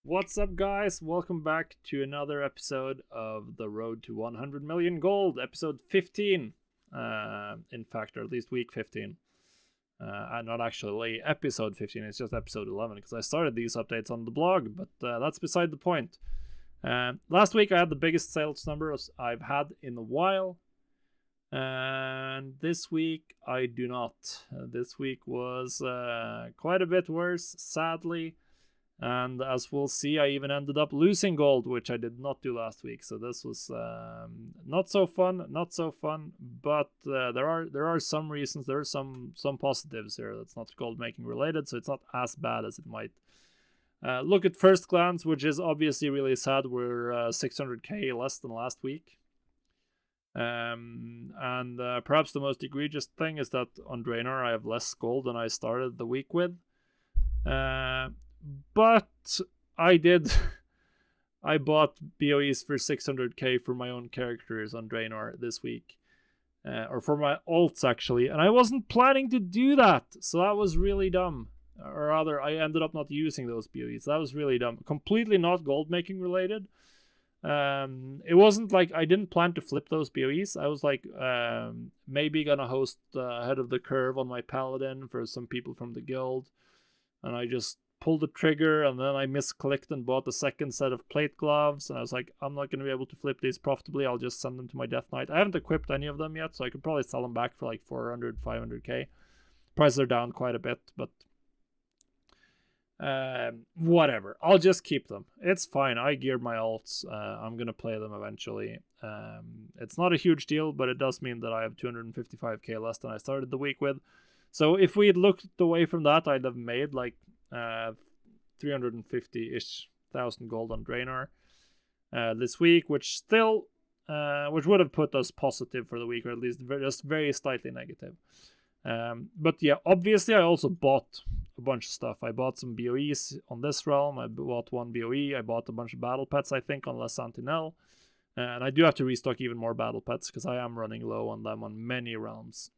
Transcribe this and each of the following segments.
What's up, guys? Welcome back to another episode of the Road to 100 Million Gold, episode 15. In fact, or at least week 15. And not actually episode 15, it's just episode 11 because I started these updates on the blog, but that's beside the point. Last week I had the biggest sales numbers I've had in a while, and this week I do not. This week was quite a bit worse, sadly. And as we'll see, I even ended up losing gold, which I did not do last week. So this was not so fun, not so fun. But there are some reasons, there are some positives here that's not gold making related. So it's not as bad as it might look at first glance, which is obviously really sad. We're 600k less than last week. And perhaps the most egregious thing is that on Draenor I have less gold than I started the week with. But I did. I bought BOEs for 600k for my own characters on Draenor this week. Or for my alts, actually. And I wasn't planning to do that. So that was really dumb. Or rather, I ended up not using those BOEs. That was really dumb. Completely not gold making related. It wasn't like I didn't plan to flip those BOEs. I was like, maybe gonna host ahead of the curve on my paladin for some people from the guild. And I just pulled the trigger, and then I misclicked and bought the second set of plate gloves, and I was like, I'm not going to be able to flip these profitably. I'll just send them to my Death Knight. I haven't equipped any of them yet, so I could probably sell them back for like 400, 500k. Prices are down quite a bit, but whatever. I'll just keep them. It's fine. I geared my alts. I'm going to play them eventually. It's not a huge deal, but it does mean that I have 255k less than I started the week with. So if we had looked away from that, I'd have made like 350-ish thousand gold on Draenor this week, which would have put us positive for the week, or at least just very slightly negative. But yeah, obviously I also bought a bunch of stuff. I bought some BOEs on this realm. I bought one BOE. I bought a bunch of battle pets, I think, on La Sentinelle. And I do have to restock even more battle pets because I am running low on them on many realms.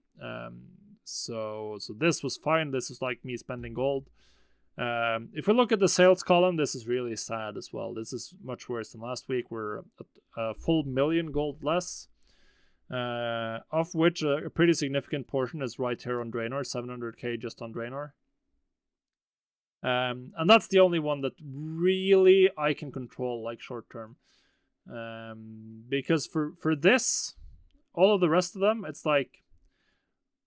So this was fine. This is like me spending gold. If we look at the sales column, this is really sad as well. This is much worse than last week. We're at a full million gold less, of which a pretty significant portion is right here on Draenor, 700k just on Draenor. And that's the only one that really I can control, like short term. Because for this, all of the rest of them, it's like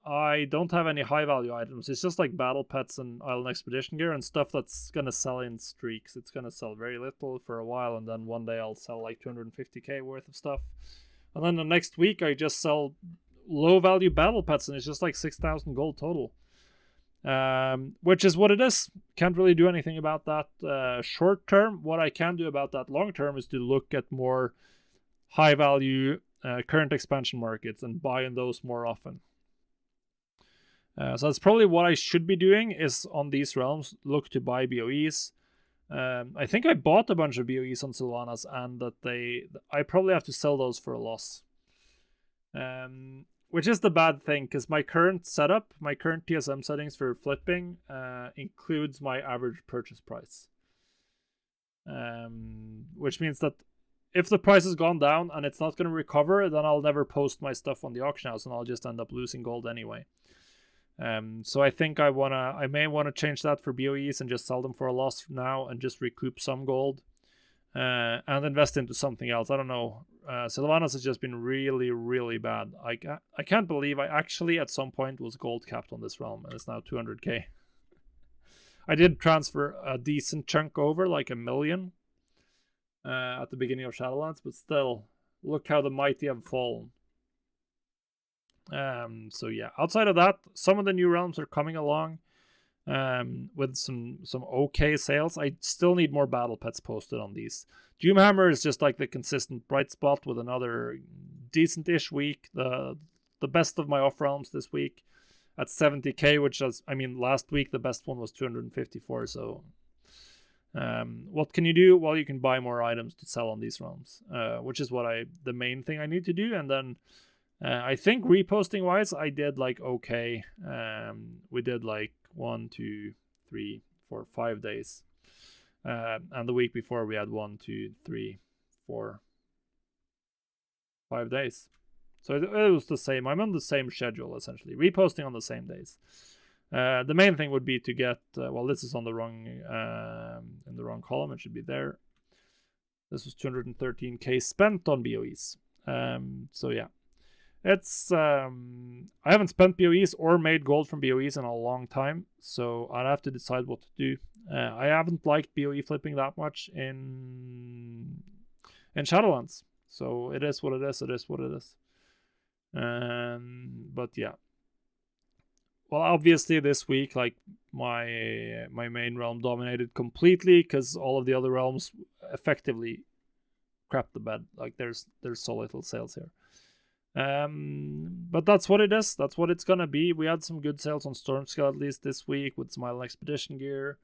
I don't have any high value items. It's just like battle pets and island expedition gear and stuff that's gonna sell in streaks. It's gonna sell very little for a while, and then one day I'll sell like 250k worth of stuff, and then the next week I just sell low value battle pets, and it's just like 6,000 gold total. Which is what it is. Can't really do anything about that short term. What I can do about that long term is to look at more high value current expansion markets and buy in those more often. So that's probably what I should be doing, is on these realms look to buy BOEs. I think I bought a bunch of BOEs on Sylvanas, and that I probably have to sell those for a loss. Which is the bad thing, because my current setup, my current TSM settings for flipping includes my average purchase price. Which means that if the price has gone down and it's not going to recover, then I'll never post my stuff on the auction house, and I'll just end up losing gold anyway. So I think I may want to change that for BOEs and just sell them for a loss now and just recoup some gold and invest into something else. I don't know. Sylvanas has just been really, really bad. I can't believe I actually at some point was gold capped on this realm, and it's now 200k. I did transfer a decent chunk over, like 1 million at the beginning of Shadowlands, but still, look how the mighty have fallen. So yeah, outside of that, some of the new realms are coming along with some okay sales. I still need more battle pets posted on these. Doomhammer is just like the consistent bright spot with another decent-ish week. The best of my off realms this week at 70k, which is, I mean, last week the best one was 254. So what can you do? Well, you can buy more items to sell on these realms, which is the main thing I need to do. And then I think reposting wise, I did like okay. We did like 1, 2, 3, 4, 5 days. And the week before we had 1, 2, 3, 4, 5 days. So it was the same. I'm on the same schedule, essentially, reposting on the same days. The main thing would be to get, well, this is on the wrong, in the wrong column. It should be there. This was 213k spent on BOEs. So yeah, it's, I haven't spent BOEs or made gold from BOEs in a long time. So I'd have to decide what to do. I haven't liked BOE flipping that much in Shadowlands. So it is what it is. It is what it is. But yeah. Well, obviously this week, like, my main realm dominated completely because all of the other realms effectively crapped the bed. Like, there's so little sales here. But that's what it is. That's what it's gonna be. We had some good sales on Stormscale at least this week with Smile Expedition gear.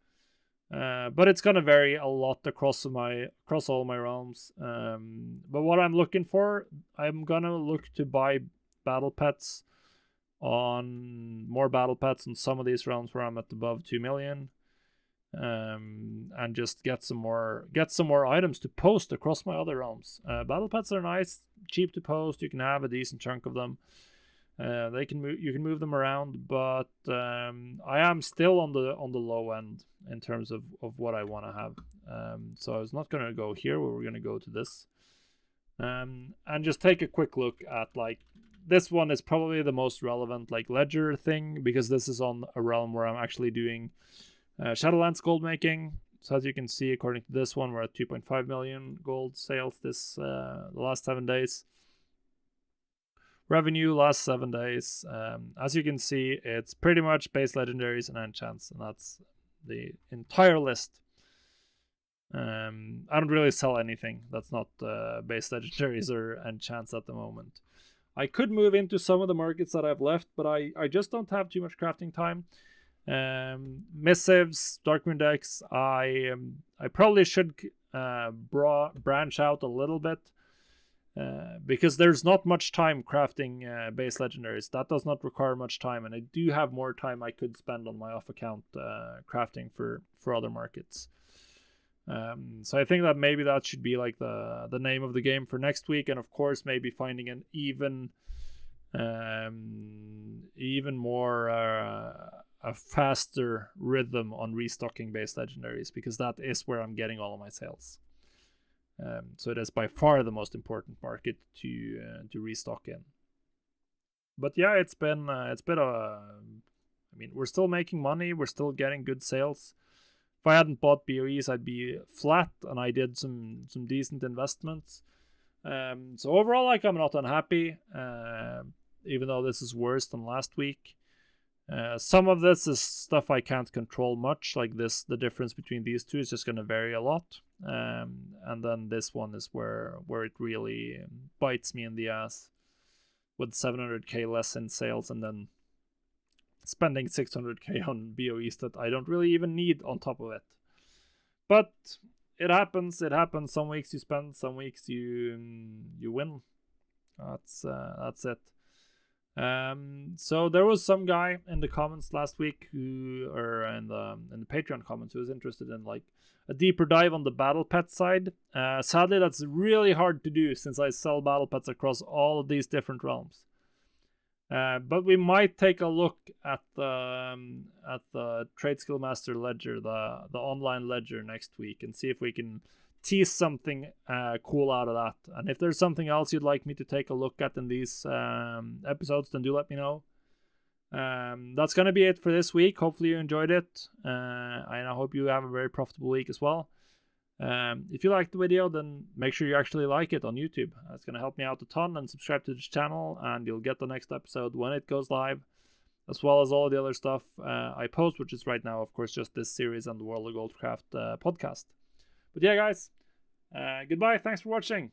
But it's gonna vary a lot across all my realms. But what I'm looking for, I'm gonna look to buy battle pets on more battle pets in some of these realms where I'm at above 2 million, and just get some more items to post across my other realms. Battle pets are nice, cheap to post. You can have a decent chunk of them. You can move them around, but I am still on the low end in terms of what I want to have. So I was not going to go here. We're going to go to this, and just take a quick look at, like, this one is probably the most relevant, like, ledger thing, because this is on a realm where I'm actually doing Shadowlands gold making. So as you can see, according to this one, we're at 2.5 million gold sales the last 7 days. Revenue last 7 days. As you can see, it's pretty much base legendaries and enchants, and that's the entire list. I don't really sell anything that's not base legendaries or enchants at the moment. I could move into some of the markets that I've left, but I just don't have too much crafting time. Missives, Darkmoon decks, I probably should branch out a little bit, because there's not much time crafting base legendaries. That does not require much time, and I do have more time I could spend on my off account crafting for other markets. So I think that maybe that should be, like, the name of the game for next week, and of course maybe finding an even more a faster rhythm on restocking base legendaries, because that is where I'm getting all of my sales. So it is by far the most important market to restock in. But yeah, it's been I mean, we're still making money, we're still getting good sales. If I hadn't bought BOEs, I'd be flat, and I did some decent investments. So overall, like, I'm not unhappy, even though this is worse than last week. Some of this is stuff I can't control much, like this. The difference between these two is just going to vary a lot. And then this one is where it really bites me in the ass, with 700k less in sales, and then spending 600k on BOEs that I don't really even need on top of it. But it happens. Some weeks you spend, some weeks you win. That's it. So there was some guy in the comments last week or in the Patreon comments, who was interested in, like, a deeper dive on the battle pet side. Sadly, that's really hard to do since I sell battle pets across all of these different realms. But we might take a look at the Trade Skill Master ledger, the online ledger, next week, and see if we can tease something cool out of that. And if there's something else you'd like me to take a look at in these episodes, then do let me know. That's gonna be it for this week. Hopefully you enjoyed it, and I hope you have a very profitable week as well. If you liked the video, then make sure you actually like it on YouTube. That's going to help me out a ton, and subscribe to the channel, and you'll get the next episode when it goes live, as well as all the other stuff I post, which is right now, of course, just this series and the World of Goldcraft podcast. But yeah, guys, goodbye. Thanks for watching.